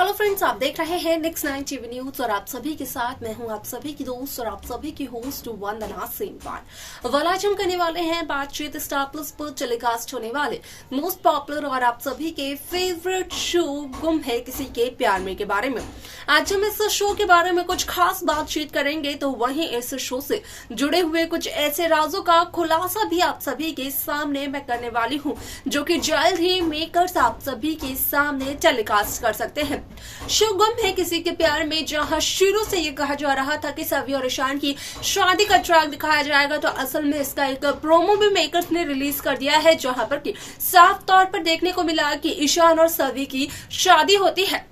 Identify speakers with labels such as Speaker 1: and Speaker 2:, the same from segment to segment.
Speaker 1: Hello friends, आप देख रहे हैं नेक्स्ट 9 टीवी न्यूज और आप सभी के साथ मैं हूं आप सभी की दोस्त और आप सभी की होस्ट वंदना सेमवाल। वाल आज हम करने वाले हैं बातचीत स्टार प्लस पर टेलीकास्ट होने वाले मोस्ट पॉपुलर और आप सभी के फेवरेट शो गुम है किसी के प्यार में के बारे में। आज हम इस शो के बारे में कुछ खास बातचीत करेंगे, तो वहीं इस शो से जुड़े हुए कुछ ऐसे राजों का खुलासा भी आप सभी के सामने मैं करने वाली हूँ, जो कि जल्द ही मेकर्स आप सभी के सामने टेलीकास्ट कर सकते हैं। शो गुम है किसी के प्यार में, जहां शुरू से ये कहा जा रहा था कि सवी और ईशान की शादी का ट्रैक दिखाया जाएगा, तो असल में इसका एक प्रोमो भी मेकर्स ने रिलीज कर दिया है, जहां पर कि साफ तौर पर देखने को मिला कि ईशान और सवी की शादी होती है,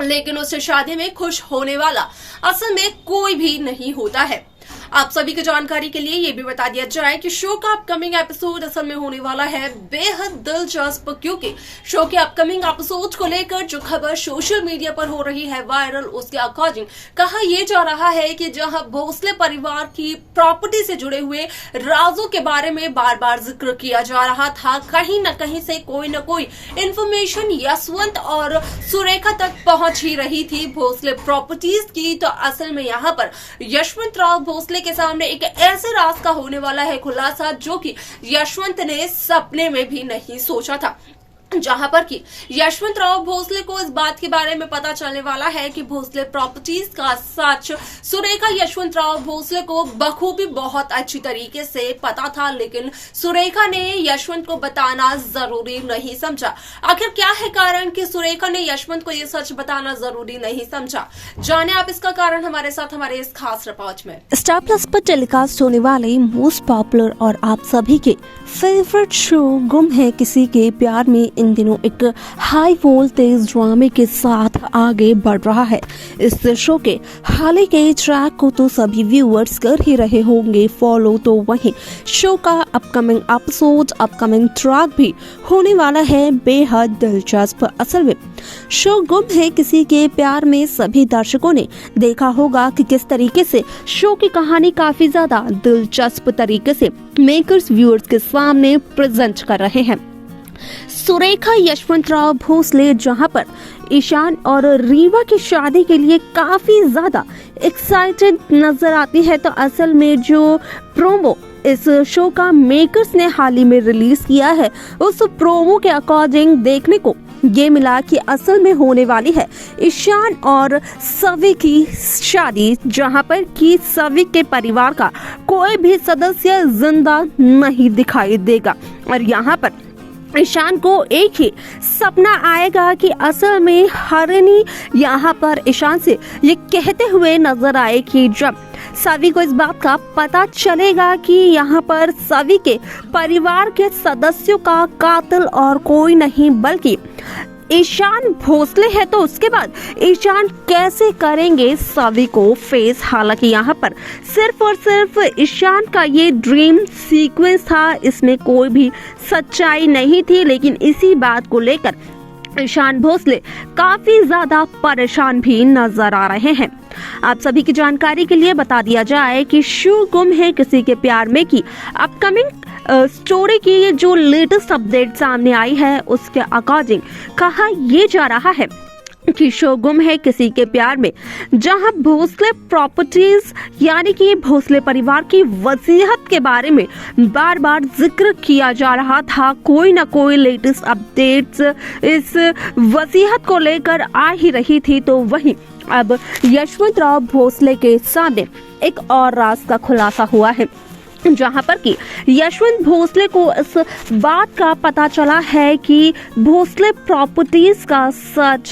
Speaker 1: लेकिन उस शादी में खुश होने वाला असल में कोई भी नहीं होता है। आप सभी की जानकारी के लिए ये भी बता दिया जाए कि शो का अपकमिंग एपिसोड असल में होने वाला है बेहद दिलचस्प, क्योंकि शो के अपकमिंग एपिसोड को लेकर जो खबर सोशल मीडिया पर हो रही है वायरल, उसके अकॉर्डिंग कहा यह जा रहा है कि जहां भोसले परिवार की प्रॉपर्टी से जुड़े हुए राजों के बारे में बार बार जिक्र किया जा रहा था, कहीं न कहीं से कोई न कोई इंफॉर्मेशन यशवंत और सुरेखा तक पहुंच ही रही थी भोसले प्रॉपर्टीज की। तो असल में यहाँ पर यशवंत राव भोसले के सामने एक ऐसे राज का होने वाला है खुलासा, जो कि यशवंत ने सपने में भी नहीं सोचा था, जहां पर कि यशवंत राव भोसले को इस बात के बारे में पता चलने वाला है कि भोसले प्रॉपर्टीज का सच सुरेखा यशवंत राव भोसले को बखूबी बहुत अच्छी तरीके से पता था, लेकिन सुरेखा ने यशवंत को बताना जरूरी नहीं समझा। आखिर क्या है कारण कि सुरेखा ने यशवंत को यह सच बताना जरूरी नहीं समझा? जाने आप इसका कारण हमारे साथ हमारे इस खास रिपोर्ट में।
Speaker 2: स्टार प्लस पर टेलीकास्ट होने वाले मोस्ट पॉपुलर और आप सभी के फेवरेट शो गुम है किसी के प्यार में इन दिनों एक हाई वोल्टेज ड्रामे के साथ आगे बढ़ रहा है। इस शो के हाल ही के ट्रैक को तो सभी व्यूअर्स कर ही रहे होंगे फॉलो, तो वहीं शो का अपकमिंग एपिसोड अपकमिंग ट्रैक भी होने वाला है बेहद दिलचस्प। असल में शो गुम है किसी के प्यार में सभी दर्शकों ने देखा होगा कि किस तरीके से शो की कहानी काफी ज्यादा दिलचस्प तरीके से मेकर्स व्यूअर्स के सामने प्रेजेंट कर रहे हैं। सुरेखा यशवंत राव भोसले जहां पर ईशान और रीवा की शादी के लिए काफी ज्यादा एक्साइटेड नजर आती है, तो असल में जो प्रोमो इस शो का मेकर्स ने हाल ही में रिलीज किया है, उस प्रोमो के अकॉर्डिंग देखने को ये मिला कि असल में होने वाली है ईशान और सवी की शादी, जहां पर कि सवी के परिवार का कोई भी सदस्य जिंदा नहीं दिखाई देगा। और यहाँ पर ईशान को एक ही सपना आएगा कि असल में हरिणी यहाँ पर ईशान से ये कहते हुए नजर आए कि जब सवी को इस बात का पता चलेगा कि यहाँ पर सवी के परिवार के सदस्यों का कातिल और कोई नहीं बल्कि ईशान भोसले है, तो उसके बाद ईशान कैसे करेंगे सवी को फेस। हालांकि यहाँ पर सिर्फ और सिर्फ ईशान का ये ड्रीम सीक्वेंस था, इसमें कोई भी सच्चाई नहीं थी, लेकिन इसी बात को लेकर ईशान भोसले काफी ज्यादा परेशान भी नजर आ रहे हैं। आप सभी की जानकारी के लिए बता दिया जाए कि शो गुम है किसी के प्यार में की अपकमिंग स्टोरी की ये जो लेटेस्ट अपडेट सामने आई है, उसके अकॉर्डिंग कहा यह जा रहा है कि शो गुम है किसी के प्यार में जहां भोसले प्रॉपर्टीज यानी कि भोसले परिवार की वसीयत के बारे में बार बार जिक्र किया जा रहा था, कोई ना कोई लेटेस्ट अपडेट्स इस वसीयत को लेकर आ ही रही थी, तो वहीं अब यशवंत राव भोसले के सामने एक और राज का खुलासा हुआ है, जहां पर कि यशवंत भोसले को इस बात का पता चला है कि भोसले प्रॉपर्टीज का सच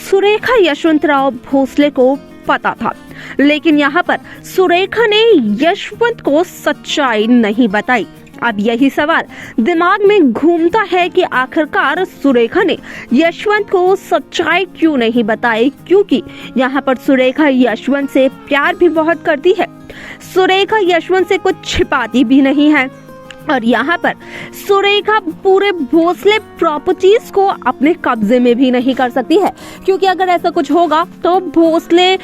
Speaker 2: सुरेखा यशवंत राव भोसले को पता था, लेकिन यहाँ पर सुरेखा ने यशवंत को सच्चाई नहीं बताई। अब यही सवाल दिमाग में घूमता है कि आखिरकार सुरेखा ने यशवंत को सच्चाई क्यों नहीं बताई, क्योंकि यहाँ पर सुरेखा यशवंत से प्यार भी बहुत करती है, सुरेखा यशवंत से कुछ छिपाती भी नहीं है, और यहाँ पर सुरेखा पूरे भोसले प्रॉपर्टीज को अपने कब्जे में भी नहीं कर सकती है, क्योंकि अगर ऐसा कुछ होगा तो भोसले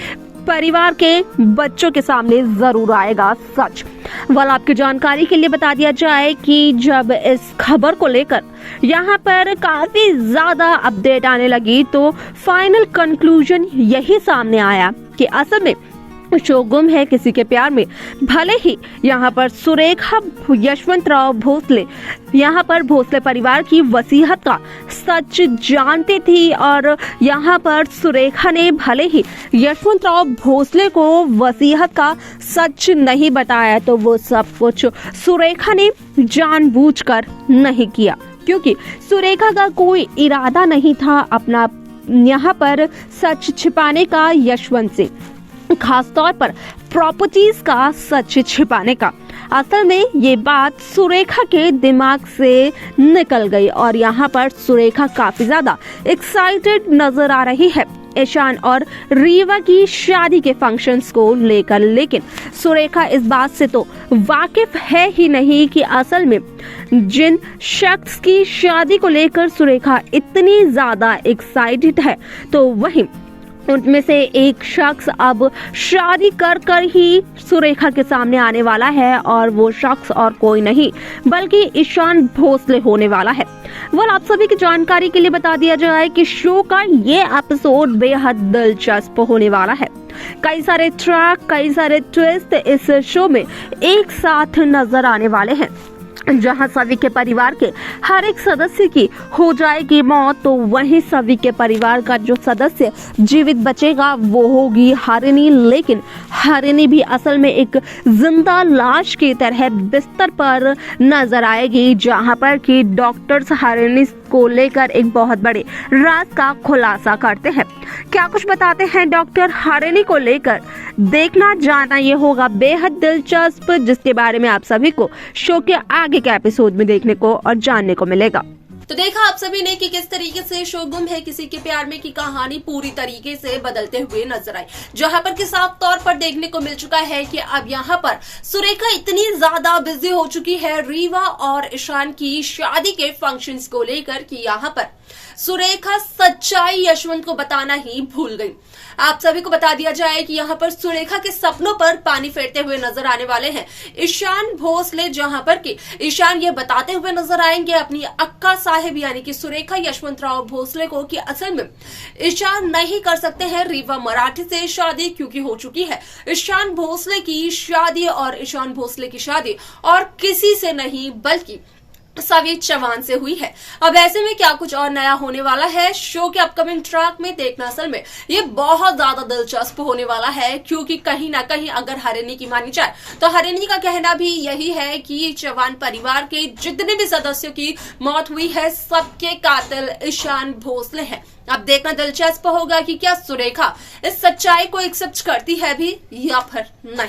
Speaker 2: परिवार के बच्चों के सामने जरूर आएगा सच। वाल आपकी जानकारी के लिए बता दिया जाए कि जब इस खबर को लेकर यहाँ पर काफी ज्यादा अपडेट आने लगी तो फाइनल कंक्लूजन यही सामने आया कि असल में शो गुम है किसी के प्यार में भले ही यहाँ पर सुरेखा यशवंतराव भोसले यहाँ पर भोसले परिवार की वसीयत का सच जानती थी और यहाँ पर सुरेखा ने भले ही यशवंतराव भोसले को वसीयत का सच नहीं बताया तो वो सब कुछ सुरेखा ने जानबूझकर नहीं किया, क्योंकि सुरेखा का कोई इरादा नहीं था अपना यहाँ पर सच छिपाने का यशवंत से, खास तौर पर प्रॉपर्टीज का सच छिपाने का। असल में ये बात सुरेखा के दिमाग से निकल गई और यहाँ पर सुरेखा काफी ज्यादा एक्साइटेड नजर आ रही है ईशान और रीवा की शादी के फंक्शंस को लेकर, लेकिन सुरेखा इस बात से तो वाकिफ है ही नहीं कि असल में जिन शख्स की शादी को लेकर सुरेखा इतनी ज्यादा एक्साइटेड है तो वही उनमें से एक शख्स अब शादी कर ही सुरेखा के सामने आने वाला है और वो शख्स और कोई नहीं बल्कि ईशान भोसले होने वाला है। वह आप सभी की जानकारी के लिए बता दिया जाए कि शो का ये एपिसोड बेहद दिलचस्प होने वाला है। कई सारे ट्रैक, कई सारे ट्विस्ट इस शो में एक साथ नजर आने वाले हैं, जहां सभी के परिवार के हर एक सदस्य की हो जाएगी मौत तो वहीं सभी के परिवार का जो सदस्य जीवित बचेगा वो होगी हरिणी, लेकिन हरिणी भी असल में एक जिंदा लाश की तरह बिस्तर पर नजर आएगी, जहां पर कि डॉक्टर्स हरिणी को लेकर एक बहुत बड़े राज का खुलासा करते हैं। क्या कुछ बताते हैं डॉक्टर हरिणी को लेकर, देखना जानना ये होगा बेहद दिलचस्प, जिसके बारे में आप सभी को शो के आगे के एपिसोड में देखने को और जानने को मिलेगा।
Speaker 1: तो देखा आप सभी ने कि किस तरीके से शो गुम है किसी के प्यार में की कहानी पूरी तरीके से बदलते हुए नजर आई, जहां पर कि साफ तौर पर देखने को मिल चुका है कि अब यहाँ पर सुरेखा इतनी ज्यादा बिजी हो चुकी है रीवा और ईशान की शादी के फंक्शंस को लेकर कि यहाँ पर सुरेखा सच्चाई यशवंत को बताना ही भूल गई। आप सभी को बता दिया जाए कि यहाँ पर सुरेखा के सपनों पर पानी फेरते हुए नजर आने वाले हैं ईशान भोसले, जहां पर कि ईशान ये बताते हुए नजर आएंगे अपनी अक्का साहिब यानी कि सुरेखा यशवंतराव भोसले को कि असल में ईशान नहीं कर सकते हैं रीवा मराठी से शादी, क्योंकि हो चुकी है ईशान भोसले की शादी और ईशान भोसले की शादी और किसी से नहीं बल्कि सभी चौहान से हुई है। अब ऐसे में क्या कुछ और नया होने वाला है शो के अपकमिंग ट्रैक में देखना असल में ये बहुत ज्यादा दिलचस्प होने वाला है, क्योंकि कहीं ना कहीं अगर हरिणी की मानी जाए तो हरिणी का कहना भी यही है कि चौहान परिवार के जितने भी सदस्यों की मौत हुई है सबके कातिल ईशान भोसले हैं। अब देखना दिलचस्प होगा कि क्या सुरेखा इस सच्चाई को एक्सेप्ट करती है भी या फिर नहीं।